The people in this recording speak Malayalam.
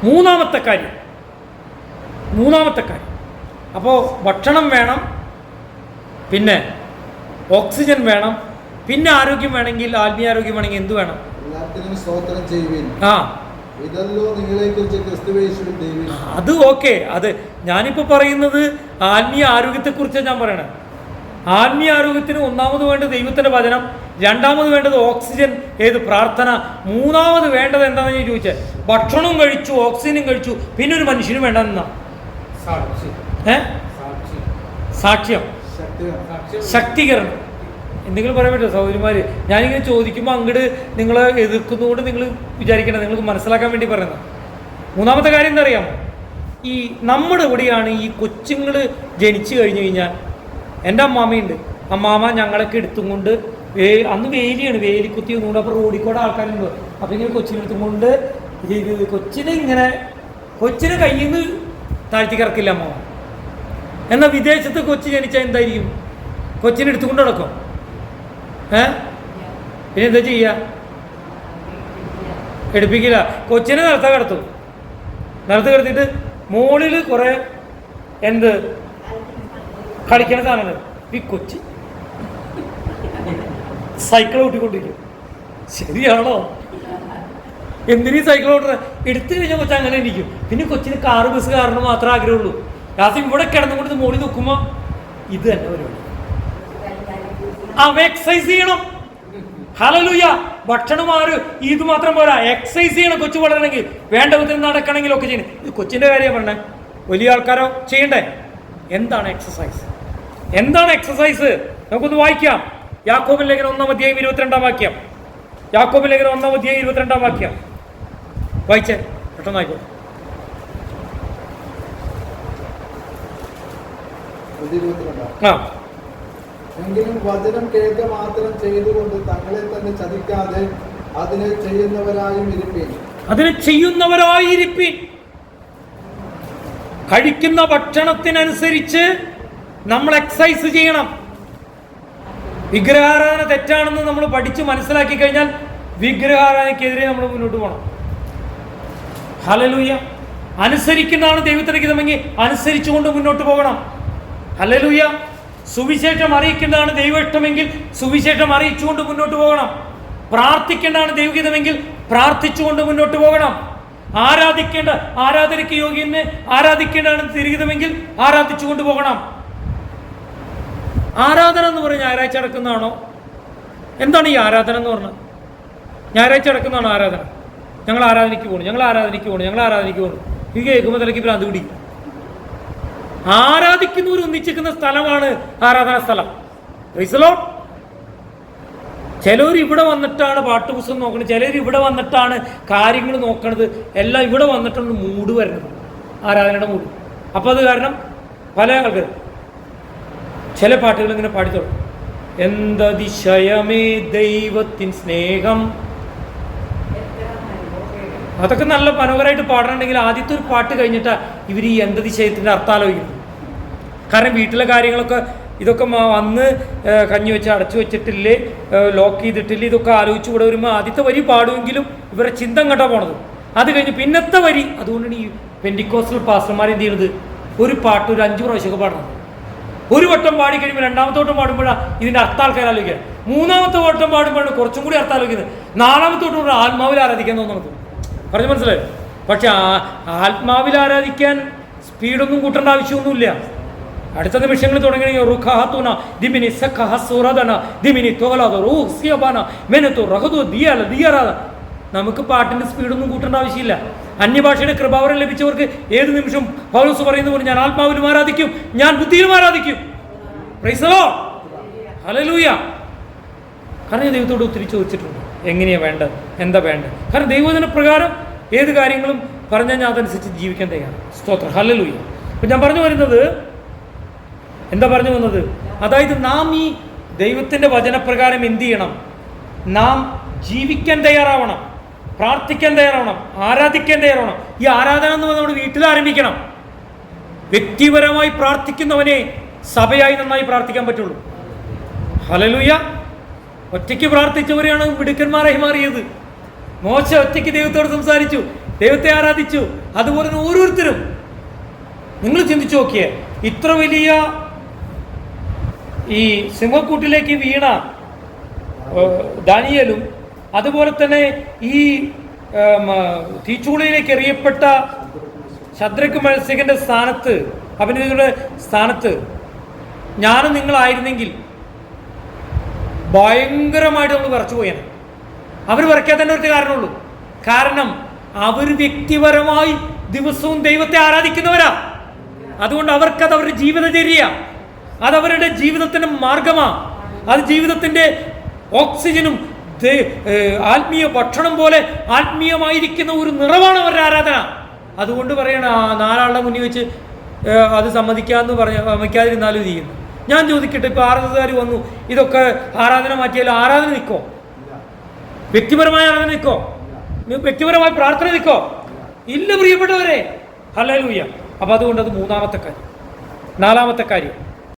മൂന്നാമത്തെ കാര്യം അപ്പോൾ ഭക്ഷണം വേണം, പിന്നെ ഓക്സിജൻ വേണം, പിന്നെ ആരോഗ്യം വേണമെങ്കിൽ, ആത്മീയാരോഗ്യം വേണമെങ്കിൽ എന്ത് വേണം? അത് ഓക്കെ. അത് ഞാനിപ്പോൾ പറയുന്നത് ആത്മീയ ആരോഗ്യത്തെക്കുറിച്ചാണ് ഞാൻ പറയണത്. ആത്മീയ ആരോഗ്യത്തിന് ഒന്നാമത് വേണ്ടത് ദൈവത്തിൻ്റെ വചനം, രണ്ടാമത് വേണ്ടത് ഓക്സിജൻ, പ്രാർത്ഥന, മൂന്നാമത് വേണ്ടത് എന്താണെന്ന് ഞാൻ ചോദിച്ചത്. ഭക്ഷണവും കഴിച്ചു, ഓക്സിജനും കഴിച്ചു, പിന്നെ ഒരു മനുഷ്യനും വേണ്ടെന്നാ സാക്ഷ്യം, ശക്തീകരണം. എന്തെങ്കിലും പറയാൻ പറ്റുമോ സഹോദരിമാർ? ഞാനിങ്ങനെ ചോദിക്കുമ്പോൾ അങ്ങോട്ട് നിങ്ങളെ എതിർക്കുന്നതുകൊണ്ട് നിങ്ങൾ വിചാരിക്കണം, നിങ്ങൾക്ക് മനസ്സിലാക്കാൻ വേണ്ടി പറയുന്നത്. മൂന്നാമത്തെ കാര്യം എന്താ അറിയാമോ? ഈ നമ്മുടെ ഇവിടെയാണ് ഈ കൊച്ചുങ്ങൾ ജനിച്ചു കഴിഞ്ഞു കഴിഞ്ഞാൽ, എൻ്റെ അമ്മാമ്മയുണ്ട്, അമ്മാമ്മ ഞങ്ങളൊക്കെ എടുത്തും കൊണ്ട് അന്ന് വേലിയാണ്, വേലി കുത്തി ഒന്നുകൊണ്ട്, അപ്പോൾ റോഡിൽ കൂടെ ആൾക്കാരുണ്ട്. അപ്പോൾ ഇങ്ങനെ കൊച്ചിനെടുത്തും കൊണ്ട് കൊച്ചിനെ കയ്യിൽ നിന്ന് താഴ്ത്തി കിറക്കില്ല അമ്മാമ്മ. എന്നാൽ വിദേശത്ത് കൊച്ചു ജനിച്ചാൽ എന്തായിരിക്കും? കൊച്ചിനെ എടുത്തുകൊണ്ട് നടക്കും. പിന്നെ എന്താ ചെയ്യുക? എടുപ്പിക്കില്ല. കൊച്ചിനെ നിലത്ത് കിടത്തിയിട്ട് മുകളിൽ കുറേ കളിക്കണ സാധനങ്ങൾ. ഈ കൊച്ചി സൈക്കിൾ ഓട്ടിക്കൊണ്ടിരിക്കും. ശരിയാണോ? എന്തിനീ സൈക്കിൾ ഓട്ടണ? എടുത്തു കഴിഞ്ഞാൽ കൊച്ചു അങ്ങനെ ഇരിക്കും. പിന്നെ കൊച്ചിന് കാറ് ബസ് കാറിന് മാത്രമേ ആഗ്രഹമുള്ളൂ. രാത്രി ഇവിടെ കിടന്നുകൊണ്ട് മുകളിൽ നോക്കുമ്പോൾ ഇത് തന്നെ പരിപാടി. എക്സസൈസ് ചെയ്യണം. ഹല്ലേലൂയ. ഭക്ഷണം ഇത് മാത്രം പോരാ, എക്സസൈസ് ചെയ്യണം. കൊച്ചു വളരണമെങ്കിൽ, വേണ്ട വിധത്തിൽ നടക്കണമെങ്കിൽ ഒക്കെ ചെയ്യണം. ഇത് കൊച്ചിൻ്റെ കാര്യമാണ് പറഞ്ഞേ, വലിയ ആൾക്കാരോ ചെയ്യണ്ടേ? എന്താണ് എക്സസൈസ്? നമുക്കൊന്ന് വായിക്കാം. യാക്കോബിൻ ലേഖനം 1:22 വാക്യം. യാക്കോബിൻ ലേഖനം 1:22 വാക്യം വായിച്ചേ, പെട്ടെന്നായിക്കോ. എങ്കിലും വചനം കേൾക്ക മാത്രം ചെയ്തുകൊണ്ട് തങ്ങളെ തന്നെ ചതിക്കാതെ അതിനെ ചെയ്യുന്നവരായിരിപ്പിൻ. കഴിക്കുന്ന ഭക്ഷണത്തിനനുസരിച്ച് നമ്മൾ എക്സസൈസ് ചെയ്യണം. വിഗ്രഹാരാധന തെറ്റാണെന്ന് നമ്മൾ പഠിച്ച് മനസ്സിലാക്കി കഴിഞ്ഞാൽ വിഗ്രഹാരാധനയ്ക്കെതിരെ നമ്മൾ മുന്നോട്ട് പോകണം. ഹല്ലേലൂയ. അനുസരിക്കുന്നതാണ് ദൈവത്തിന് ഹിതമെങ്കിൽ അനുസരിച്ചുകൊണ്ട് മുന്നോട്ട് പോകണം. ഹല്ലേലൂയ. സുവിശേഷം അറിയിക്കുന്നതാണ് ദൈവം ഇഷ്ടമെങ്കിൽ സുവിശേഷം അറിയിച്ചുകൊണ്ട് മുന്നോട്ട് പോകണം. പ്രാർത്ഥിക്കേണ്ടതാണ് ദൈവഹിതമെങ്കിൽ പ്രാർത്ഥിച്ചുകൊണ്ട് മുന്നോട്ട് പോകണം. ആരാധനയ്ക്ക് യോഗ്യനെ ആരാധിക്കേണ്ടതാണ് തിരുഹിതമെങ്കിൽ ആരാധിച്ചുകൊണ്ട് പോകണം. ആരാധന എന്ന് പറഞ്ഞാൽ ഞായറാഴ്ച അടക്കുന്നതാണോ? എന്താണ് ഈ ആരാധന എന്ന് പറഞ്ഞാൽ? ഞായറാഴ്ച അടക്കുന്നതാണോ ആരാധന? ഞങ്ങൾ ആരാധനയ്ക്ക് പോകണം. ഇത് കേൾക്കുമ്പോൾ തലയ്ക്ക് ഭ്രാന്ത് പിടിക്കും. ആരാധിക്കുന്നവർ ഒന്നിച്ചിരിക്കുന്ന സ്ഥലമാണ് ആരാധനാ സ്ഥലം. Praise the Lord. ചിലർ ഇവിടെ വന്നിട്ടാണ് പാട്ടുപുസ്തകം നോക്കുന്നത്, ചിലർ ഇവിടെ വന്നിട്ടാണ് കാര്യങ്ങൾ നോക്കണത്. എല്ലാം ഇവിടെ വന്നിട്ടാണ് മൂഡ് വരുന്നത്, ആരാധനയുടെ മൂഡ്. അപ്പോൾ അത് കാരണം പല ആൾക്കാർ ചില പാട്ടുകൾ ഇങ്ങനെ പാടിത്തോളും. എന്തതിശയമേ ദൈവത്തിൻ സ്നേഹം. അതൊക്കെ നല്ല മനോഹരമായിട്ട് പാടണമെങ്കിൽ ആദ്യത്തെ ഒരു പാട്ട് കഴിഞ്ഞിട്ടാണ് ഇവർ ഈ എന്തതിശയത്തിൻ്റെ അർത്ഥം ആലോചിക്കുന്നത്. കാരണം വീട്ടിലെ കാര്യങ്ങളൊക്കെ ഇതൊക്കെ വന്ന് കഞ്ഞി വെച്ച് അടച്ചു വെച്ചിട്ടില്ലേ, ലോക്ക് ചെയ്തിട്ടില്ലേ, ഇതൊക്കെ ആലോചിച്ച് കൂടെ വരുമ്പോൾ ആദ്യത്തെ വരി പാടുമെങ്കിലും ഇവരുടെ ചിന്ത കണ്ടാ പോണത്. അത് കഴിഞ്ഞ് പിന്നത്തെ വരി. അതുകൊണ്ടാണ് ഈ പെന്റിക്കോസ്റ്റൽ പാസ്റ്റർമാർ എന്ത് ചെയ്യുന്നത്, ഒരു പാട്ട് ഒരു 5 പ്രാവശ്യമൊക്കെ പാടണം. ഒരു വട്ടം പാടി കഴിയുമ്പോൾ രണ്ടാമത്തെ വട്ടം പാടുമ്പോഴാണ് ഇതിൻ്റെ അർത്ഥം ആൾക്കാർ ആലോചിക്കുക. മൂന്നാമത്തെ വട്ടം പാടുമ്പോഴാണ് കുറച്ചും കൂടി അർത്ഥം ആലോചിക്കുന്നത്. നാലാമത്തെ വട്ടം ആത്മാവിൽ ആരാധിക്കാൻ തോന്നുന്നത്. പറഞ്ഞു മനസ്സിലായി? പക്ഷെ ആത്മാവിൽ ആരാധിക്കാൻ സ്പീഡൊന്നും കൂട്ടേണ്ട ആവശ്യമൊന്നുമില്ല. അടുത്ത നിമിഷങ്ങൾ തുടങ്ങി നമുക്ക് പാട്ടിന്റെ സ്പീഡൊന്നും കൂട്ടേണ്ട ആവശ്യമില്ല. അന്യഭാഷയുടെ കൃപാവരം ലഭിച്ചവർക്ക് ഏത് നിമിഷം പൗലോസ് പറയുന്ന പോലെ ഞാൻ ആത്മാവിലും ആരാധിക്കും, ഞാൻ ബുദ്ധിയിലും ആരാധിക്കും. Praise the Lord. ഹല്ലേലൂയ. കാരണം ദൈവത്തോട് ഒത്തിരി ചോദിച്ചിട്ടുണ്ട്, എങ്ങനെയാ വേണ്ടത്, എന്താ വേണ്ടത്. കാരണം ദൈവവചന പ്രകാരം ഏത് കാര്യങ്ങളും പറഞ്ഞാൽ ഞാൻ അതനുസരിച്ച് ജീവിക്കാൻ തയ്യാറാണ്. സ്തോത്രം. ഹല്ലേലൂയ. അപ്പം ഞാൻ പറഞ്ഞു വന്നത് അതായത് നാം ഈ ദൈവത്തിൻ്റെ വചനപ്രകാരം എന്ത് ചെയ്യണം? നാം ജീവിക്കാൻ തയ്യാറാവണം, പ്രാർത്ഥിക്കാൻ തയ്യാറാവണം, ആരാധിക്കാൻ തയ്യാറാവണം. ഈ ആരാധന എന്ന് പറഞ്ഞാൽ നമ്മുടെ വീട്ടിൽ ആരംഭിക്കണം. വ്യക്തിപരമായി പ്രാർത്ഥിക്കുന്നവനെ സഭയായി നന്നായി പ്രാർത്ഥിക്കാൻ പറ്റുള്ളൂ. ഹല്ലേലൂയ. ഒറ്റയ്ക്ക് പ്രാർത്ഥിച്ചവരെയാണ് മിടുക്കന്മാരായി മാറിയത്. മോശ ഒറ്റയ്ക്ക് ദൈവത്തോട് സംസാരിച്ചു. ദൈവത്തെ ആരാധിച്ചു. അതുപോലെ തന്നെ ഓരോരുത്തരും നിങ്ങൾ ചിന്തിച്ചു നോക്കിയേ, ഇത്ര വലിയ ഈ സിംഹക്കൂട്ടിലേക്ക് വീണ ദാനിയേലും അതുപോലെ തന്നെ ഈ തീച്ചൂളയിലേക്ക് എറിയപ്പെട്ട ശദ്രക്ക് മെൽസികന്റെ സ്ഥാനത്ത്, അഭിനന്ദയുടെ സ്ഥാനത്ത് ഞാനും നിങ്ങളായിരുന്നെങ്കിൽ ഭയങ്കരമായിട്ട് നമ്മൾ വിറച്ചു പോയാണ്. അവർ വിറയ്ക്കാൻ തന്നെ ഒരു കാരണമുള്ളൂ. കാരണം അവർ വ്യക്തിപരമായി ദിവസവും ദൈവത്തെ ആരാധിക്കുന്നവരാ. അതുകൊണ്ട് അവർക്കത് അവരുടെ ജീവിതചര്യ, അതവരുടെ ജീവിതത്തിൻ്റെ മാർഗമാണ്. അത് ജീവിതത്തിൻ്റെ ഓക്സിജനും ആത്മീയ ഭക്ഷണം പോലെ ആത്മീയമായിരിക്കുന്ന ഒരു നിറവാണ് അവരുടെ ആരാധന. അതുകൊണ്ട് പറയണം, നാലാളുടെ മുന്നിൽ വെച്ച് അത് സമ്മതിക്കാതിരുന്നാലും ഇത് ചെയ്യുന്നു. ഞാൻ ചോദിക്കട്ടെ, ഇപ്പോൾ ആരാധനക്കാർ വന്നു, ഇതൊക്കെ ആരാധന മാറ്റിയാലും ആരാധന നിൽക്കോ? വ്യക്തിപരമായ ആരാധന നിൽക്കോ? വ്യക്തിപരമായ പ്രാർത്ഥന നിൽക്കോ? ഇല്ല പ്രിയപ്പെട്ടവരെ. ഹല്ലേലൂയ. അപ്പം അതുകൊണ്ട് അത് മൂന്നാമത്തെ കാര്യം. നാലാമത്തെ കാര്യം,